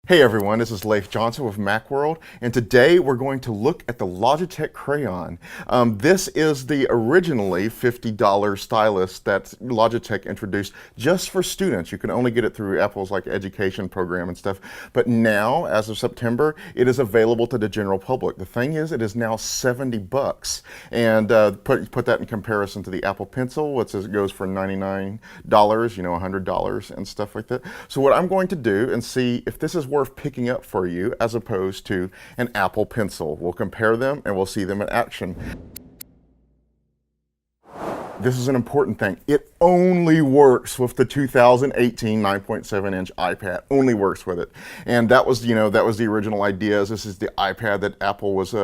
Hey everyone, this is Leif Johnson with Macworld, and today we're going to look at the Logitech Crayon. This is the originally $50 stylus that Logitech introduced just for students. You can only get it through Apple's education program and stuff, but now, as of September, it is available to the general public. The thing is, it is now 70 bucks, and put that in comparison to the Apple Pencil, which goes for $99, $100 and stuff like that. So what I'm going to do and see if this is worth picking up for you as opposed to an Apple Pencil. We'll compare them and we'll see them in action. This is an important thing. It only works with the 2018 9.7-inch iPad. Only works with it. And that was, that was the original idea. This is the iPad that Apple was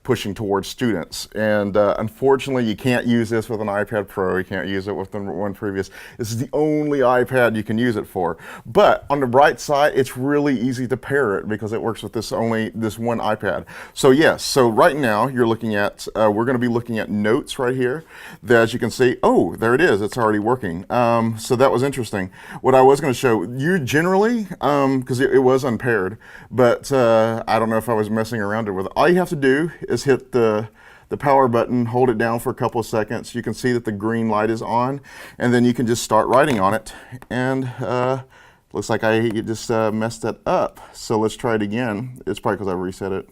pushing towards students. And unfortunately, you can't use this with an iPad Pro. You can't use it with the one previous. This is the only iPad you can use it for. But on the bright side, it's really easy to pair it because it works with this one iPad. So yes, so right now you're looking at, we're going to be looking at notes right here. As you can see, oh, there it is. It's already working. So that was interesting. What I was going to show you generally, because it was unpaired, but I don't know if I was messing around with it. All you have to do is hit the power button, hold it down for a couple of seconds. You can see that the green light is on, and then you can just start writing on it. And looks like I just messed that up. So let's try it again. It's probably because I reset it.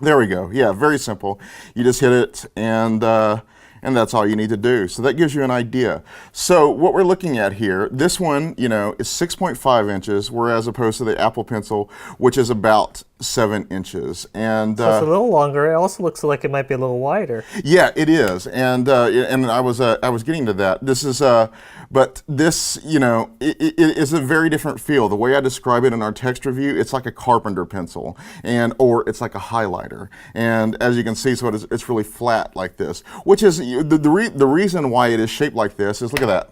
There we go. Yeah, very simple. You just hit it, and that's all you need to do. So that gives you an idea. So what we're looking at here, this one, is 6.5 inches, whereas opposed to the Apple Pencil, which is about 7 inches. And so it's a little longer. It also looks like it might be a little wider. Yeah, it is. And I was getting to that. This is but this, it is a very different feel. The way I describe it in our text review, it's like a carpenter pencil, or it's like a highlighter. And as you can see, so it's really flat like this, which is the reason why it is shaped like this is, look at that.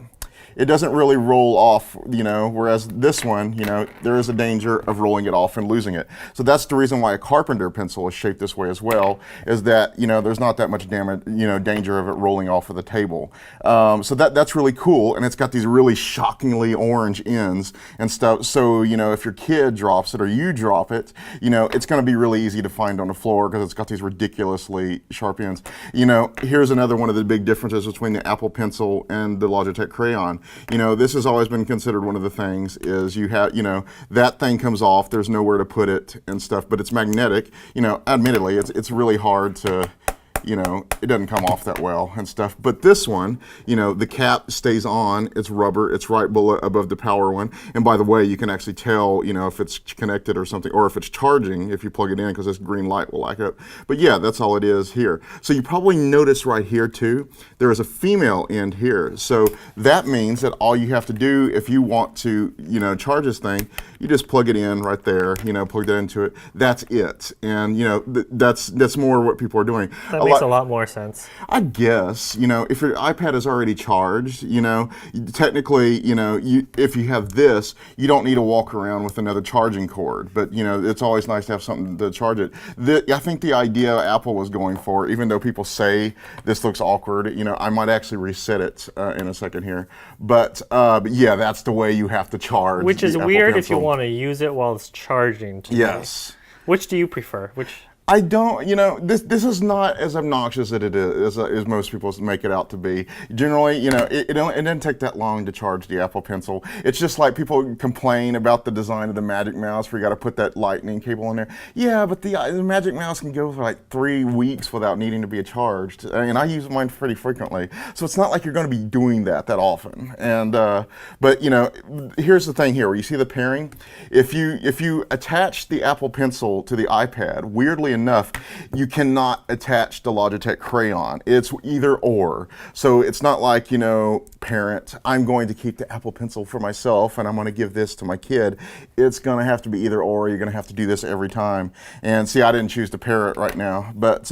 It doesn't really roll off, whereas this one, there is a danger of rolling it off and losing it. So that's the reason why a carpenter pencil is shaped this way as well, is that, there's not that much danger of it rolling off of the table. So that's really cool, and it's got these really shockingly orange ends and stuff. So, if your kid drops it or you drop it, it's going to be really easy to find on the floor because it's got these ridiculously sharp ends. Here's another one of the big differences between the Apple Pencil and the Logitech Crayon. This has always been considered one of the things is you have, that thing comes off, there's nowhere to put it and stuff, but it's magnetic. Admittedly, it's really hard to, it doesn't come off that well and stuff. But this one, the cap stays on, it's rubber, it's right below, above the power one. And by the way, you can actually tell, if it's connected or something, or if it's charging, if you plug it in, because this green light will light up. But yeah, that's all it is here. So you probably notice right here too, there is a female end here. So that means that all you have to do if you want to, charge this thing, you just plug it in right there, plug that into it. That's it. And, that's more what people are doing. That makes a lot more sense. I guess, if your iPad is already charged, technically, if you have this, you don't need to walk around with another charging cord. But, it's always nice to have something to charge it. I think the idea Apple was going for, even though people say this looks awkward, I might actually reset it in a second here. But yeah, that's the way you have to charge. Which is weird if you want to use it while it's charging. Yes. Which do you prefer? I don't, this is not as obnoxious as it is, as most people make it out to be. Generally, it doesn't take that long to charge the Apple Pencil. It's just like people complain about the design of the Magic Mouse where you got to put that lightning cable in there. Yeah, but the Magic Mouse can go for like 3 weeks without needing to be charged. And I use mine pretty frequently. So it's not like you're going to be doing that often. And, but here's the thing here, where you see the pairing. If you attach the Apple Pencil to the iPad, weirdly enough, you cannot attach the Logitech Crayon. It's either or. So it's not like, parent, I'm going to keep the Apple Pencil for myself and I'm going to give this to my kid. It's going to have to be either or. You're going to have to do this every time. And see, I didn't choose to pair it right now, but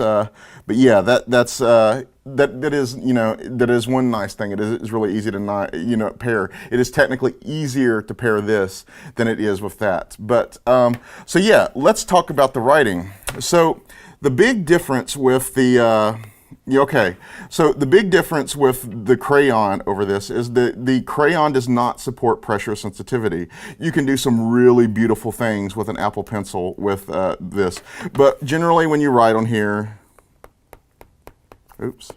yeah, that is one nice thing. It is really easy to not, pair. It is technically easier to pair this than it is with that. But so yeah, let's talk about the writing. So the big difference with the Okay, so the big difference with the Crayon over this is that the Crayon does not support pressure sensitivity. You can do some really beautiful things with an Apple Pencil with this, but generally when you write on here, oops,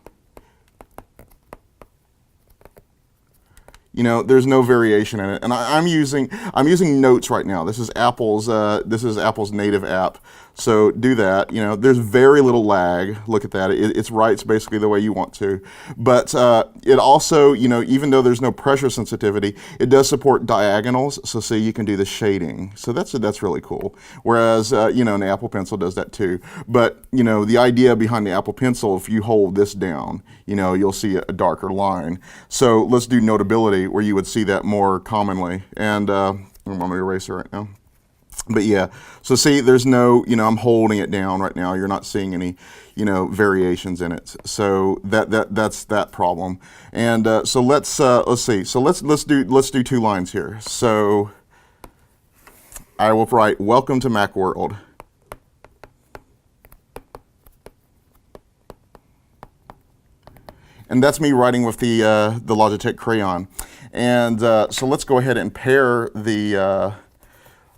you know, there's no variation in it, and I'm using Notes right now. This is Apple's native app. So do that. You know, there's very little lag. Look at that. It writes basically the way you want to. But it also, you know, even though there's no pressure sensitivity, it does support diagonals. So see, you can do the shading. So that's really cool. Whereas, you know, an Apple Pencil does that too. But, you know, the idea behind the Apple Pencil, if you hold this down, you know, you'll see a darker line. So let's do Notability, where you would see that more commonly. And I'm on my eraser right now. But yeah, so see, there's no, you know, I'm holding it down right now. You're not seeing any, you know, variations in it. So that's that problem. And so let's see. So let's do 2 lines here. So I will write "Welcome to Macworld." And that's me writing with the Logitech Crayon. And so let's go ahead and pair the.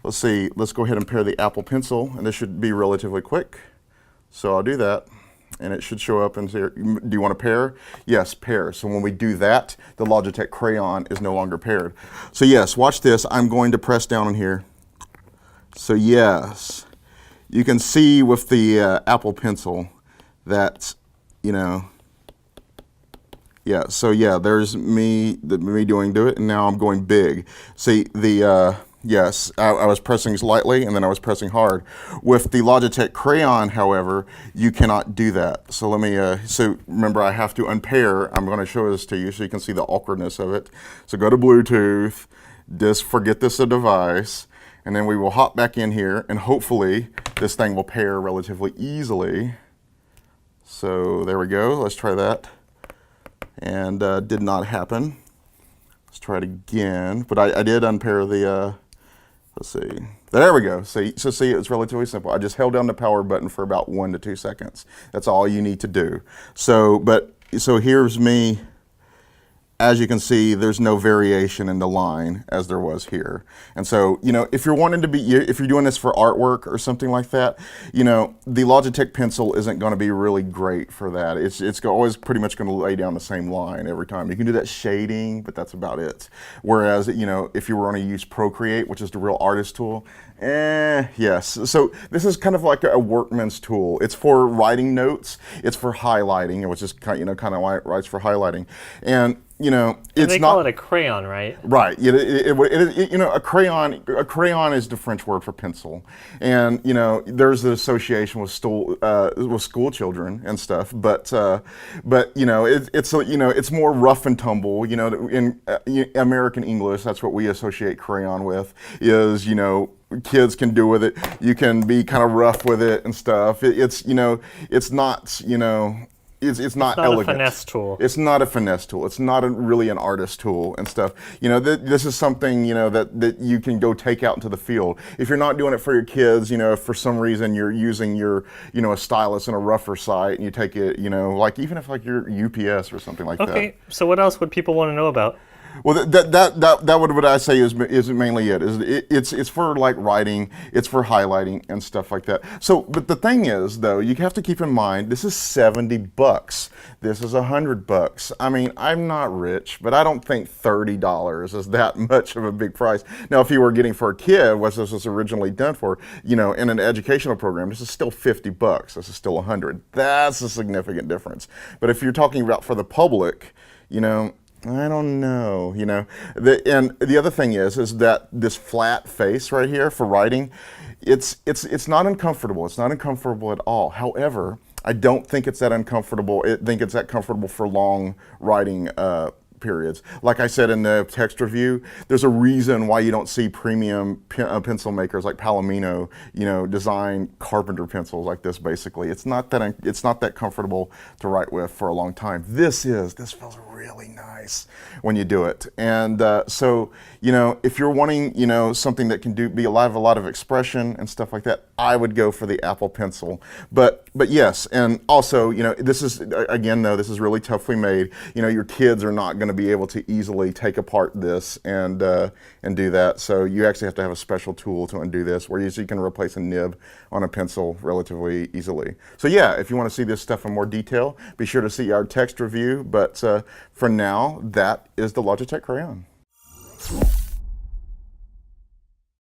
Let's see, let's go ahead and pair the Apple Pencil, and this should be relatively quick. So I'll do that, and it should show up and say, do you want to pair? Yes, pair. So when we do that, the Logitech Crayon is no longer paired. So yes, watch this. I'm going to press down on here. So yes, you can see with the Apple Pencil that, you know, yeah, so yeah, there's me doing it, and now I'm going big. See, yes, I was pressing lightly and then I was pressing hard. With the Logitech Crayon, however, you cannot do that. So let me, so remember I have to unpair. I'm going to show this to you so you can see the awkwardness of it. So go to Bluetooth, forget this a device, and then we will hop back in here and hopefully this thing will pair relatively easily. So there we go, let's try that. And did not happen. Let's try it again, but I did unpair the, let's see. There we go. So see, it's relatively simple. I just held down the power button for about 1 to 2 seconds. That's all you need to do. So here's me. As you can see, there's no variation in the line as there was here. And so, you know, if you're doing this for artwork or something like that, you know, the Logitech Pencil isn't going to be really great for that. It's always pretty much going to lay down the same line every time. You can do that shading, but that's about it. Whereas, you know, if you were going to use Procreate, which is the real artist tool, yes. So this is kind of like a workman's tool. It's for writing notes. It's for highlighting, which is kind of why it writes for highlighting. And you know, it's they call it a crayon, right? Right. You know, a crayon is the French word for pencil, and you know, there's the association with school children and stuff. But you know, it's more rough and tumble. You know, in American English, that's what we associate crayon with. Is, you know, kids can do with it. You can be kind of rough with it and stuff. It's you know, it's not, you know. It's not elegant. A finesse tool. It's not a finesse tool. It's not really an artist tool and stuff. You know, this is something, you know, that you can go take out into the field. If you're not doing it for your kids, you know, if for some reason you're using your, you know, a stylus in a rougher site and you take it, you know, like even if like you're UPS or something like that. Okay, so what else would people want to know about? Well, that would what I say is mainly it. It's for like writing, it's for highlighting and stuff like that. So, but the thing is, though, you have to keep in mind this is $70. This is $100. I mean, I'm not rich, but I don't think $30 is that much of a big price. Now, if you were getting for a kid, what this was originally done for, you know, in an educational program, this is still $50. This is still $100. That's a significant difference. But if you're talking about for the public, you know, I don't know, you know. And the other thing is that this flat face right here for writing, it's not uncomfortable. It's not uncomfortable at all. However, I don't think it's that uncomfortable. I think it's that comfortable for long writing periods. Like I said in the text review, there's a reason why you don't see premium pencil makers like Palomino, you know, design carpenter pencils like this. Basically, it's not that comfortable to write with for a long time. This feels really nice when you do it. And so, you know, if you're wanting, you know, something that can be a lot of expression and stuff like that, I would go for the Apple Pencil. But But yes, and also, this is, again, though, this is really toughly made. Your kids are not going to be able to easily take apart this and do that. So you actually have to have a special tool to undo this, where you can replace a nib on a pencil relatively easily. So yeah, if you want to see this stuff in more detail, be sure to see our text review. But for now, that is the Logitech Crayon.